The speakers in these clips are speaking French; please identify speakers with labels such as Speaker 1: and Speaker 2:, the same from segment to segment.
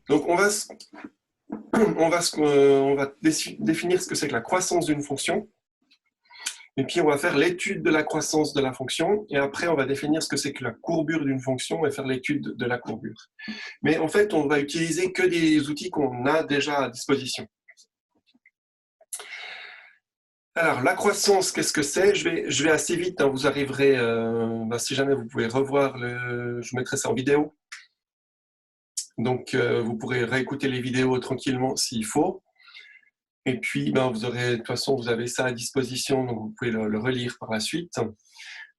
Speaker 1: Donc, on va définir ce que c'est que la croissance d'une fonction. Et puis, on va faire l'étude de la croissance de la fonction. Et après, on va définir ce que c'est que la courbure d'une fonction et faire l'étude de la courbure. Mais en fait, on va utiliser que des outils qu'on a déjà à disposition. Alors, la croissance, qu'est-ce que c'est? Je vais assez vite, hein, vous arriverez, si jamais vous pouvez revoir, je mettrai ça en vidéo. Donc, vous pourrez réécouter les vidéos tranquillement s'il faut. Et puis, vous aurez, de toute façon, vous avez ça à disposition, donc vous pouvez le relire par la suite.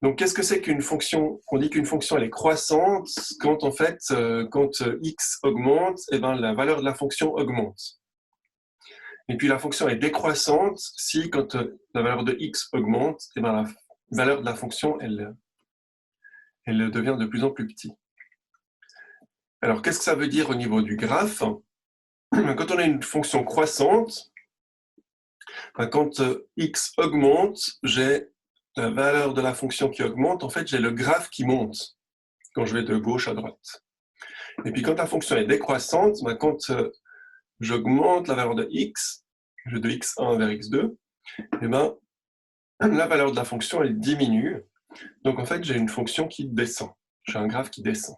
Speaker 1: Donc, qu'est-ce que c'est qu'une fonction? On dit qu'une fonction, elle est croissante quand, en fait, quand x augmente, la valeur de la fonction augmente. Et puis, la fonction est décroissante si, quand la valeur de x augmente, la valeur de la fonction, elle devient de plus en plus petite. Alors, qu'est-ce que ça veut dire au niveau du graphe? Quand on a une fonction croissante, quand x augmente, j'ai la valeur de la fonction qui augmente. En fait, j'ai le graphe qui monte quand je vais de gauche à droite. Et puis, quand la fonction est décroissante, quand j'augmente la valeur de x, je vais de x1 vers x2, la valeur de la fonction, elle diminue. Donc, en fait, j'ai une fonction qui descend. J'ai un graphe qui descend.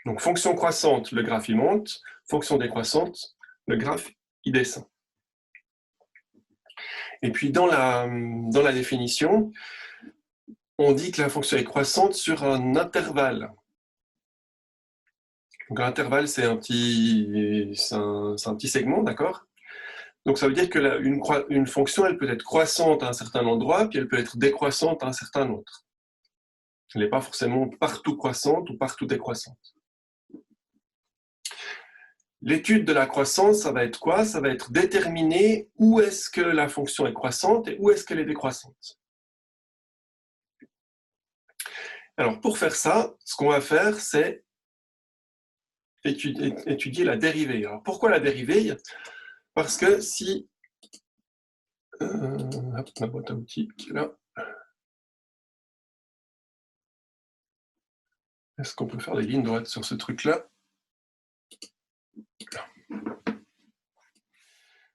Speaker 1: Donc, fonction croissante, le graphe, il monte. Fonction décroissante, le graphe, il descend. Et puis, dans la définition, on dit que la fonction est croissante sur un intervalle. Donc, l'intervalle, c'est un petit segment, d'accord? Donc, ça veut dire qu'une fonction, elle peut être croissante à un certain endroit, puis elle peut être décroissante à un certain autre. Elle n'est pas forcément partout croissante ou partout décroissante. L'étude de la croissance, ça va être quoi? Ça va être déterminer où est-ce que la fonction est croissante et où est-ce qu'elle est décroissante. Alors, pour faire ça, ce qu'on va faire, c'est étudier la dérivée. Alors, pourquoi la dérivée? Parce que si... ma boîte à outils qui est là. Est-ce qu'on peut faire des lignes droites sur ce truc-là?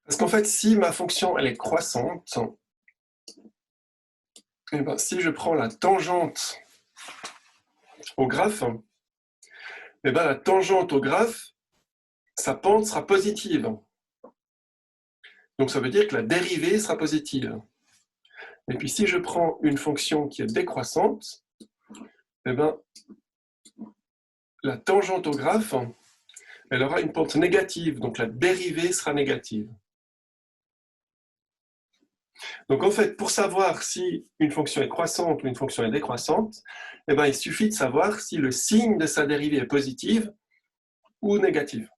Speaker 1: Parce qu'en fait, si ma fonction elle est croissante, si je prends la tangente au graphe, la tangente au graphe, sa pente sera positive. Donc ça veut dire que la dérivée sera positive. Et puis si je prends une fonction qui est décroissante, la tangente au graphe, elle aura une pente négative, donc la dérivée sera négative. Donc en fait, pour savoir si une fonction est croissante ou une fonction est décroissante, il suffit de savoir si le signe de sa dérivée est positive ou négative.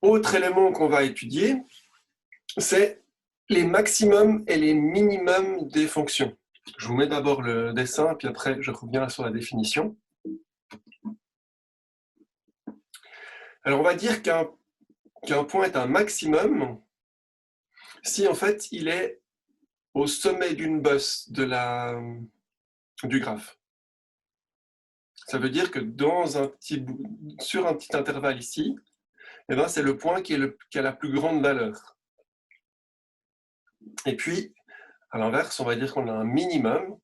Speaker 1: Autre élément qu'on va étudier, c'est les maximums et les minimums des fonctions. Je vous mets d'abord le dessin, puis après je reviens sur la définition. Alors on va dire qu'un point est un maximum si en fait il est au sommet d'une bosse du graphe. Ça veut dire que sur un petit intervalle ici, c'est le point qui a la plus grande valeur. Et puis, à l'inverse, on va dire qu'on a un minimum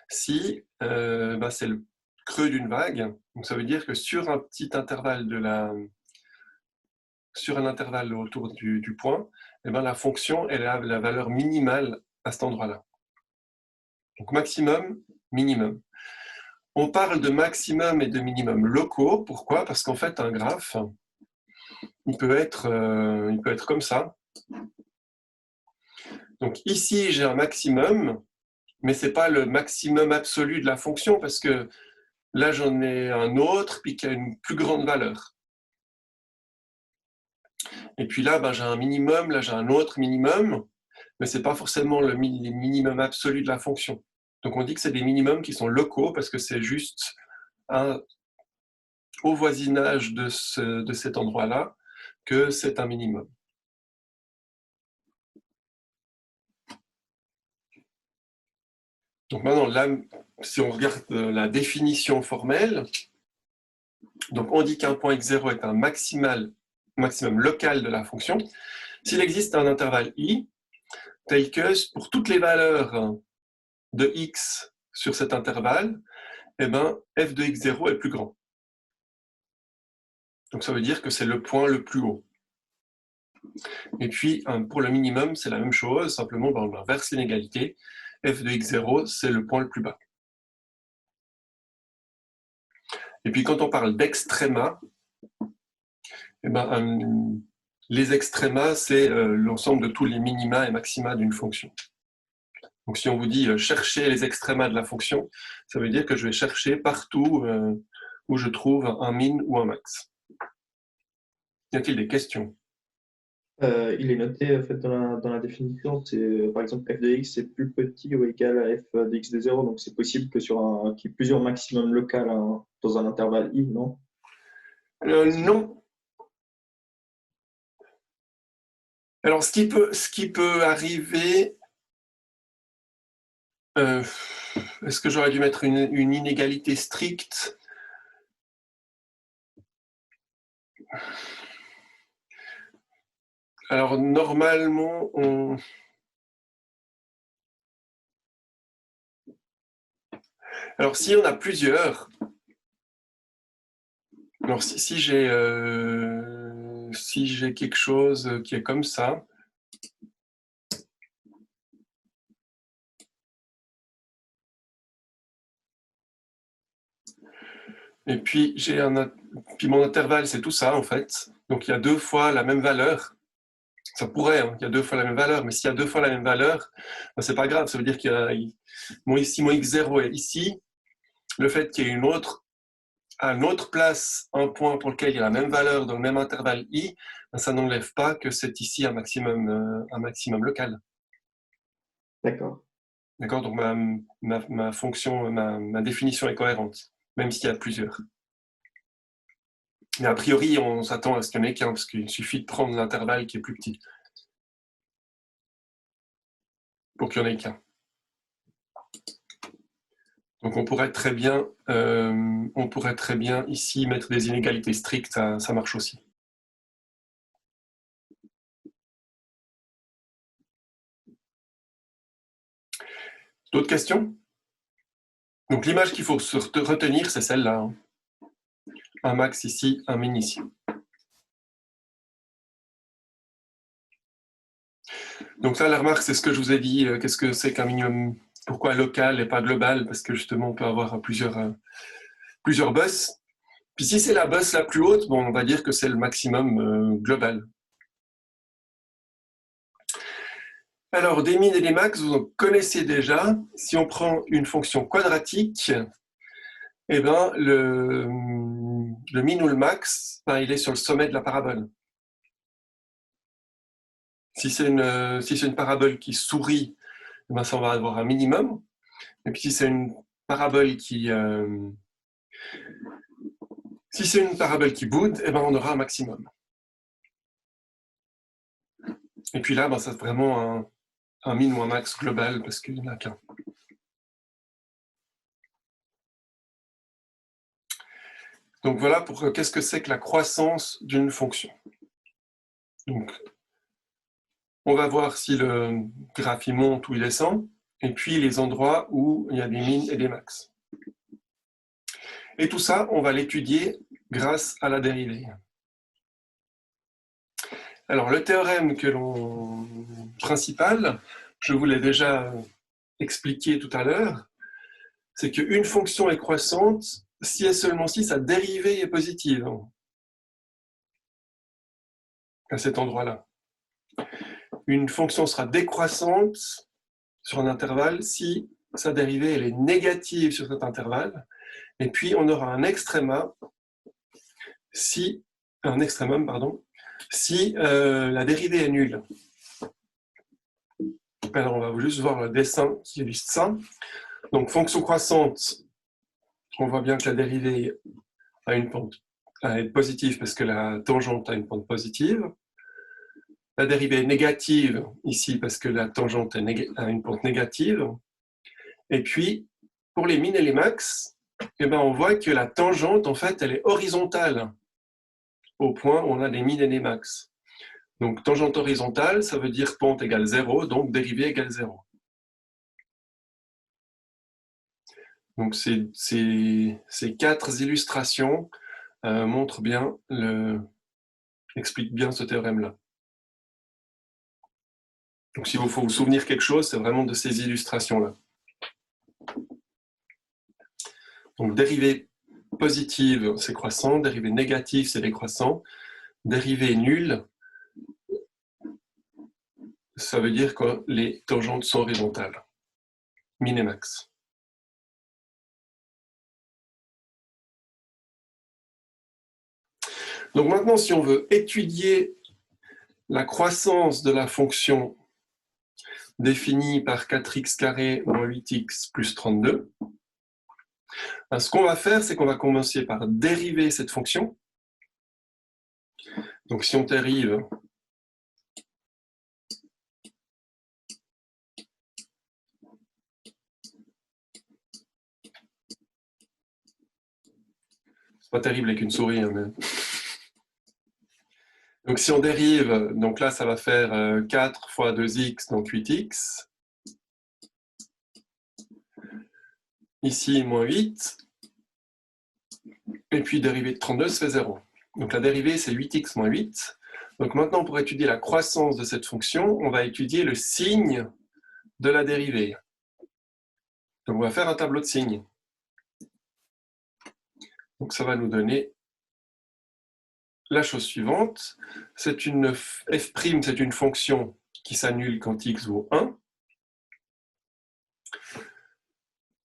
Speaker 1: si c'est le creux d'une vague. Donc ça veut dire que sur un petit intervalle sur un intervalle autour du point, la fonction elle a la valeur minimale à cet endroit-là. Donc maximum, minimum. On parle de maximum et de minimum locaux. Pourquoi? Parce qu'en fait, un graphe, il peut être comme ça. Donc ici, j'ai un maximum, mais ce n'est pas le maximum absolu de la fonction, parce que là, j'en ai un autre, puis qui a une plus grande valeur. Et puis là, j'ai un minimum, là, j'ai un autre minimum, mais ce n'est pas forcément le minimum absolu de la fonction. Donc on dit que c'est des minimums qui sont locaux, parce que c'est juste au voisinage de cet endroit-là que c'est un minimum. Donc maintenant, là, si on regarde la définition formelle, donc on dit qu'un point x0 est un maximum local de la fonction s'il existe un intervalle i tel que pour toutes les valeurs de x sur cet intervalle, eh ben, f de x0 est plus grand. Donc ça veut dire que c'est le point le plus haut. Et puis pour le minimum, c'est la même chose, simplement on inverse l'inégalité. F de x0, c'est le point le plus bas. Et puis quand on parle d'extréma, eh ben, les extrémas, c'est l'ensemble de tous les minima et maxima d'une fonction. Donc si on vous dit chercher les extrémas de la fonction, ça veut dire que je vais chercher partout où je trouve un min ou un max. Y a-t-il des questions?
Speaker 2: Il est noté en fait, dans la définition, c'est par exemple f de x est plus petit ou égal à f de x de 0, donc c'est possible que qu'il y ait plusieurs maximums locales dans un intervalle i, non?
Speaker 1: Non. Alors ce qui peut arriver, est-ce que j'aurais dû mettre une inégalité stricte? Alors normalement, alors si on a plusieurs, alors si j'ai quelque chose qui est comme ça, et puis puis mon intervalle c'est tout ça en fait, donc il y a deux fois la même valeur. Ça pourrait, il y a deux fois la même valeur, mais s'il y a deux fois la même valeur, ben, c'est pas grave, ça veut dire qu'il y a ici mon x0 est ici, le fait qu'il y ait à une autre place un point pour lequel il y a la même valeur dans le même intervalle i, ben, ça n'enlève pas que c'est ici un maximum local.
Speaker 2: D'accord.
Speaker 1: D'accord, donc ma fonction, ma définition est cohérente, même s'il y a plusieurs. Mais a priori, on s'attend à ce qu'il n'y en ait qu'un, parce qu'il suffit de prendre l'intervalle qui est plus petit pour qu'il n'y en ait qu'un. Donc on pourrait très bien ici mettre des inégalités strictes, ça marche aussi. D'autres questions? Donc l'image qu'il faut retenir, c'est celle-là. Hein. Un max ici, un min ici. Donc là, la remarque, c'est ce que je vous ai dit. Qu'est-ce que c'est qu'un minimum? Pourquoi local et pas global? Parce que justement, on peut avoir plusieurs bus. Puis si c'est la bus la plus haute, bon, on va dire que c'est le maximum global. Alors, des min et des max, vous en connaissez déjà. Si on prend une fonction quadratique, eh ben, le min ou le max, ben, il est sur le sommet de la parabole. Si c'est une parabole qui sourit, eh ben, ça, on va avoir un minimum. Et puis si c'est une parabole qui boude, eh ben, on aura un maximum. Et puis là, ben, c'est vraiment un min ou un max global parce qu'il n'y en a qu'un. Donc voilà pour qu'est-ce que c'est que la croissance d'une fonction. Donc, on va voir si le graphe il monte ou il descend, et puis les endroits où il y a des min et des max. Et tout ça, on va l'étudier grâce à la dérivée. Alors, le théorème principal, je vous l'ai déjà expliqué tout à l'heure, c'est qu'une fonction est croissante si et seulement si sa dérivée est positive. À cet endroit-là. Une fonction sera décroissante sur un intervalle si sa dérivée elle est négative sur cet intervalle. Et puis, on aura un extrémum, si la dérivée est nulle. Alors, on va juste voir le dessin qui illustre ça. Donc, fonction croissante, on voit bien que la dérivée a une pente positive parce que la tangente a une pente positive. La dérivée est négative ici parce que la tangente a une pente négative. Et puis, pour les min et les max, eh ben, on voit que la tangente, en fait, elle est horizontale au point où on a les min et les max. Donc, tangente horizontale, ça veut dire pente égale 0, donc dérivée égale 0. Donc, ces 4 illustrations montrent bien, expliquent bien ce théorème-là. Donc, s'il faut vous souvenir quelque chose, c'est vraiment de ces illustrations-là. Donc, dérivée positive, c'est croissant. Dérivée négative, c'est décroissant. Dérivée nulle, ça veut dire que les tangentes sont horizontales. Min et max. Donc maintenant, si on veut étudier la croissance de la fonction définie par 4x carré moins 8x plus 32, ce qu'on va faire, c'est qu'on va commencer par dériver cette fonction. Donc si on dérive c'est pas terrible avec une souris, hein, mais... Donc si on dérive, donc là ça va faire 4 fois 2x, donc 8x. Ici, moins 8. Et puis dérivée de 32, ça fait 0. Donc la dérivée, c'est 8x moins 8. Donc maintenant, pour étudier la croissance de cette fonction, on va étudier le signe de la dérivée. Donc on va faire un tableau de signes. Donc ça va nous donner la chose suivante. C'est une f', c'est une fonction qui s'annule quand x vaut 1.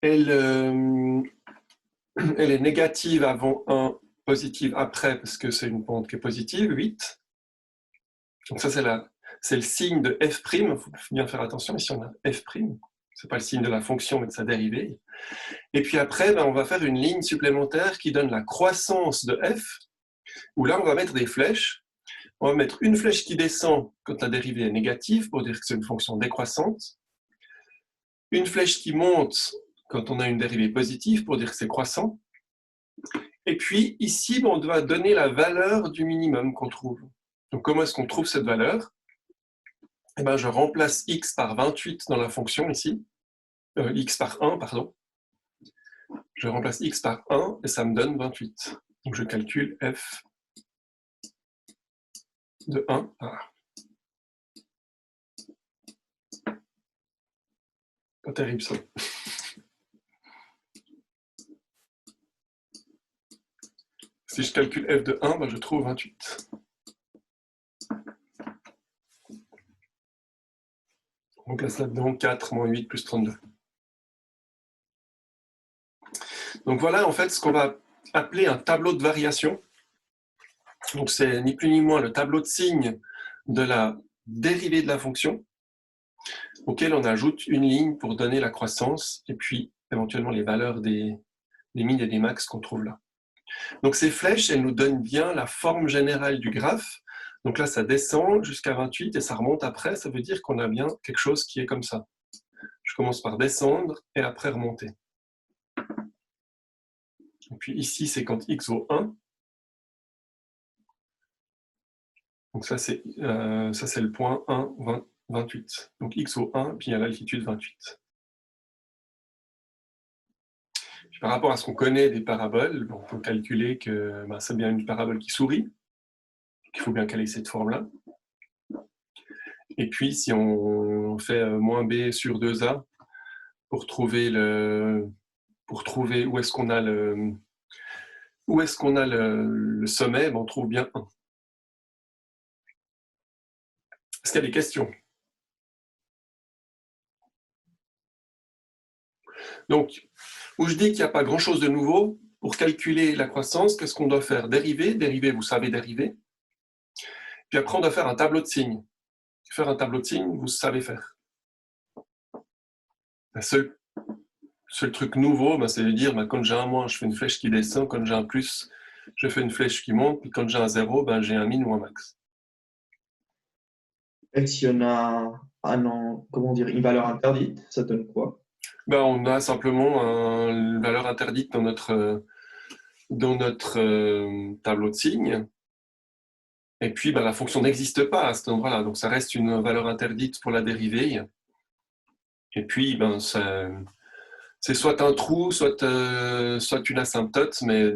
Speaker 1: Elle est négative avant 1, positive après, parce que c'est une pente qui est positive, 8. Donc ça, c'est le signe de f'. Il faut bien faire attention, ici on a f'. Ce n'est pas le signe de la fonction, mais de sa dérivée. Et puis après, on va faire une ligne supplémentaire qui donne la croissance de f, où là, on va mettre des flèches. On va mettre une flèche qui descend quand la dérivée est négative, pour dire que c'est une fonction décroissante. Une flèche qui monte quand on a une dérivée positive, pour dire que c'est croissant. Et puis ici, on doit donner la valeur du minimum qu'on trouve. Donc comment est-ce qu'on trouve cette valeur? Eh ben, je remplace x par 28 dans la fonction ici. X par 1, pardon. Je remplace x par 1 et ça me donne 28. Donc je calcule f de 1 par... Pas terrible ça. Si je calcule f de 1, ben je trouve 28. On place là-dedans 4 moins 8 plus 32. Donc voilà en fait ce qu'on va appeler un tableau de variation. Donc c'est ni plus ni moins le tableau de signes de la dérivée de la fonction, auquel on ajoute une ligne pour donner la croissance et puis éventuellement les valeurs des min et des max qu'on trouve là. Donc ces flèches, elles nous donnent bien la forme générale du graphe. Donc là, ça descend jusqu'à 28 et ça remonte après. Ça veut dire qu'on a bien quelque chose qui est comme ça. Je commence par descendre et après remonter. Et puis ici, c'est quand x vaut 1. Donc ça, c'est le point 1, 28. Donc x vaut 1, puis à l'altitude 28. Puis par rapport à ce qu'on connaît des paraboles, on peut calculer que c'est bien une parabole qui sourit. Il faut bien caler cette forme-là. Et puis, si on fait moins b sur 2a pour trouver où est-ce qu'on a le sommet, on trouve bien 1. Est-ce qu'il y a des questions? Donc, où je dis qu'il n'y a pas grand-chose de nouveau, pour calculer la croissance, qu'est-ce qu'on doit faire? Dériver, vous savez dériver. Puis après, on doit faire un tableau de signes. Faire un tableau de signes, vous savez faire. Le seul truc nouveau, c'est de dire, quand j'ai un moins, je fais une flèche qui descend, quand j'ai un plus, je fais une flèche qui monte, puis quand j'ai un 0, j'ai un min ou un max.
Speaker 2: Et si on a une valeur interdite, ça donne quoi?
Speaker 1: Ben, on a simplement une valeur interdite dans notre tableau de signes. Et puis, ben, la fonction n'existe pas à cet endroit-là. Donc, ça reste une valeur interdite pour la dérivée. Et puis, ben, c'est soit un trou, soit une asymptote, mais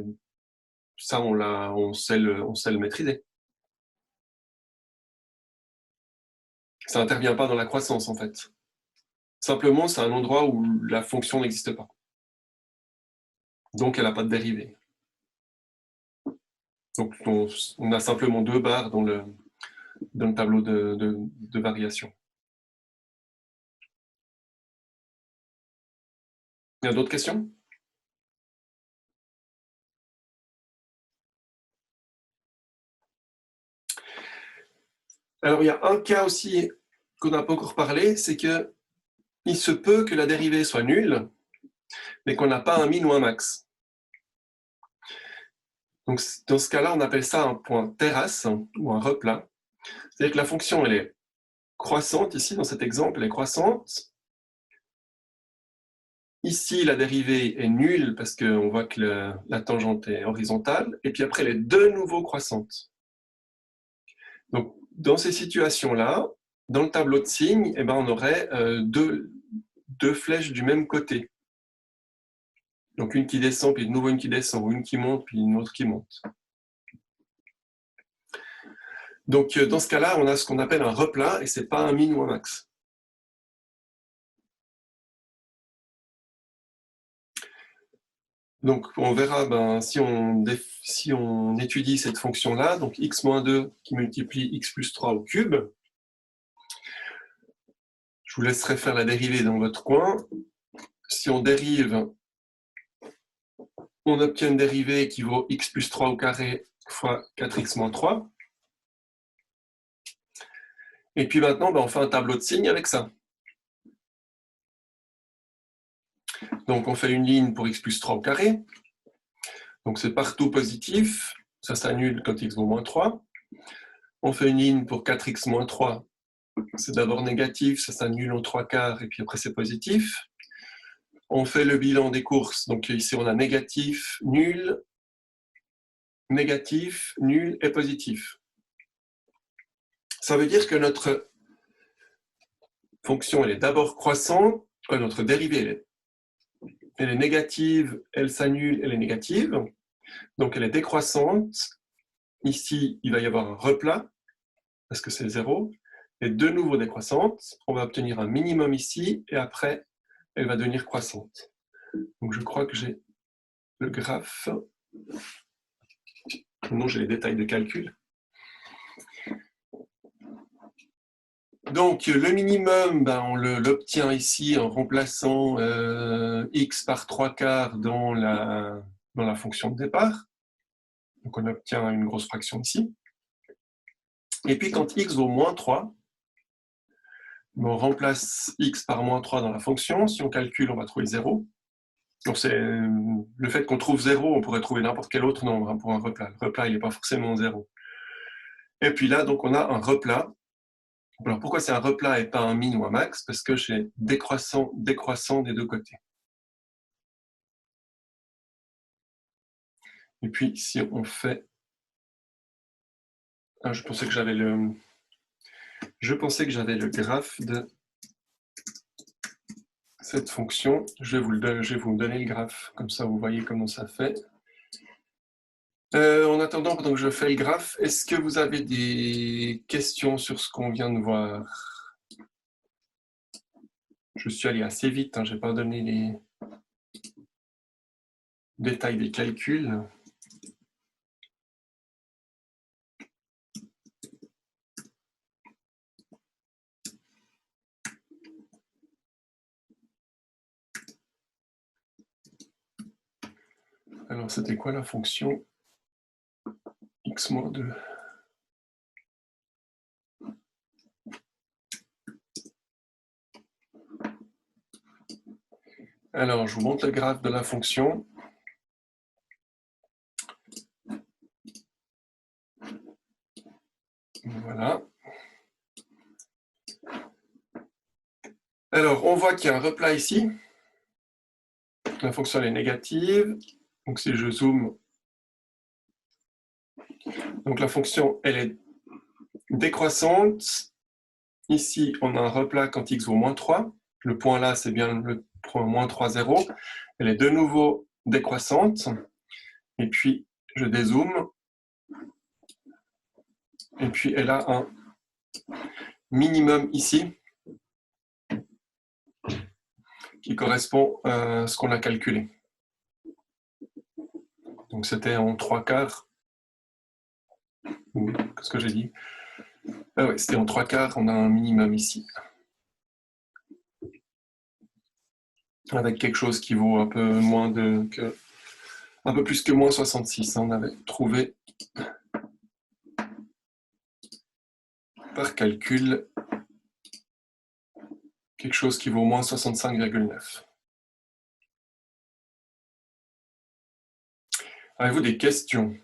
Speaker 1: ça, on sait le maîtriser. Ça n'intervient pas dans la croissance, en fait. Simplement, c'est un endroit où la fonction n'existe pas. Donc, elle n'a pas de dérivée. Donc, on a simplement 2 barres dans le tableau de variation. Il y a d'autres questions? Alors, il y a un cas aussi qu'on n'a pas encore parlé, c'est que il se peut que la dérivée soit nulle, mais qu'on n'a pas un min ou un max. Donc, dans ce cas-là, on appelle ça un point terrasse ou un replat. C'est-à-dire que la fonction, elle est croissante, ici, dans cet exemple, elle est croissante. Ici, la dérivée est nulle parce qu'on voit que la tangente est horizontale, et puis après, elle est de nouveau croissante. Donc, dans ces situations-là, dans le tableau de signes, eh ben, on aurait deux flèches du même côté. Donc, une qui descend, puis de nouveau une qui descend, ou une qui monte, puis une autre qui monte. Donc, dans ce cas-là, on a ce qu'on appelle un replat, et ce n'est pas un min ou un max. Donc, on verra, si on étudie cette fonction-là, donc x-2 qui multiplie x plus 3 au cube, je vous laisserai faire la dérivée dans votre coin. Si on dérive, on obtient une dérivée qui vaut x plus 3 au carré fois 4x moins 3. Et puis maintenant, on fait un tableau de signes avec ça. Donc, on fait une ligne pour x plus 3 au carré. Donc, c'est partout positif. Ça s'annule quand x vaut moins 3. On fait une ligne pour 4x moins 3. C'est d'abord négatif, ça s'annule en 3/4, et puis après, c'est positif. On fait le bilan des courses. Donc, ici, on a négatif, nul et positif. Ça veut dire que notre fonction, elle est d'abord croissante. Notre dérivée, elle est négative, elle s'annule, elle est négative. Donc, elle est décroissante. Ici, il va y avoir un replat, parce que c'est 0. Et de nouveau décroissante. On va obtenir un minimum ici, et après, elle va devenir croissante. Donc, je crois que j'ai le graphe. Non, j'ai les détails de calcul. Donc, le minimum, on l'obtient ici en remplaçant x par 3/4 dans la fonction de départ. Donc, on obtient une grosse fraction ici. Et puis, quand x vaut moins 3, on remplace x par moins 3 dans la fonction. Si on calcule, on va trouver 0. Donc, c'est le fait qu'on trouve 0, on pourrait trouver n'importe quel autre nombre pour un replat. Le replat, il n'est pas forcément 0. Et puis là, donc, on a un replat. Alors, pourquoi c'est un replat et pas un min ou un max? Parce que j'ai décroissant des deux côtés. Et puis, si on fait... Ah, je pensais que j'avais le graphe de cette fonction. Je vais vous donner le graphe. Comme ça, vous voyez comment ça fait. En attendant, pendant que je fais le graphe, est-ce que vous avez des questions sur ce qu'on vient de voir? Je suis allé assez vite, je n'ai pas donné les détails des calculs. Alors, c'était quoi la fonction x-2? Alors, je vous montre le graphe de la fonction. Voilà. Alors, on voit qu'il y a un replat ici. La fonction elle est négative. Donc si je zoome, donc la fonction elle est décroissante. Ici, on a un replat quand x vaut moins 3. Le point là, c'est bien le point moins 3, 0. Elle est de nouveau décroissante. Et puis, je dézoome. Et puis, elle a un minimum ici qui correspond à ce qu'on a calculé. Donc, c'était en 3/4. Qu'est-ce que j'ai dit? Ah oui, c'était en 3/4, on a un minimum ici. Avec quelque chose qui vaut un peu un peu plus que moins 66. On avait trouvé par calcul quelque chose qui vaut moins 65,9. Avez-vous des questions?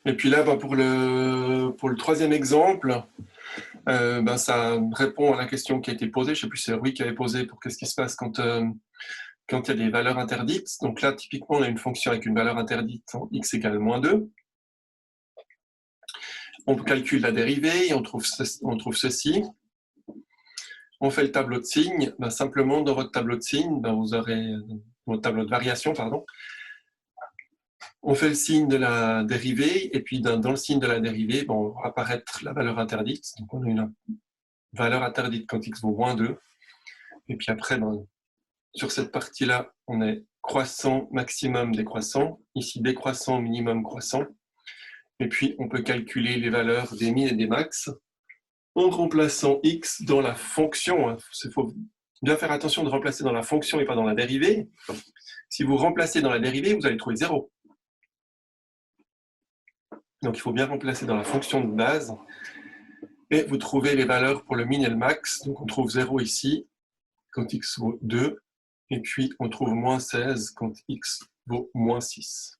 Speaker 1: Et puis là, pour le troisième exemple, ça répond à la question qui a été posée. Je ne sais plus si c'est Rui qui avait posé pour qu'est-ce qui se passe quand il y a des valeurs interdites. Donc là, typiquement, on a une fonction avec une valeur interdite en x égale moins 2. On calcule la dérivée et on trouve ceci. On fait le tableau de signes. Simplement, dans votre tableau de signes, vous aurez votre tableau de variation, pardon. On fait le signe de la dérivée, et puis dans le signe de la dérivée, on va apparaître la valeur interdite. Donc on a une valeur interdite quand x vaut moins 2. Et puis après, sur cette partie-là, on est croissant, maximum, décroissant. Ici, décroissant, minimum, croissant. Et puis, on peut calculer les valeurs des min et des max en remplaçant x dans la fonction. Il faut bien faire attention de remplacer dans la fonction et pas dans la dérivée. Si vous remplacez dans la dérivée, vous allez trouver 0. Donc, il faut bien remplacer dans la fonction de base. Et vous trouvez les valeurs pour le min et le max. Donc, on trouve 0 ici, quand x vaut 2. Et puis, on trouve moins 16 quand x vaut moins 6.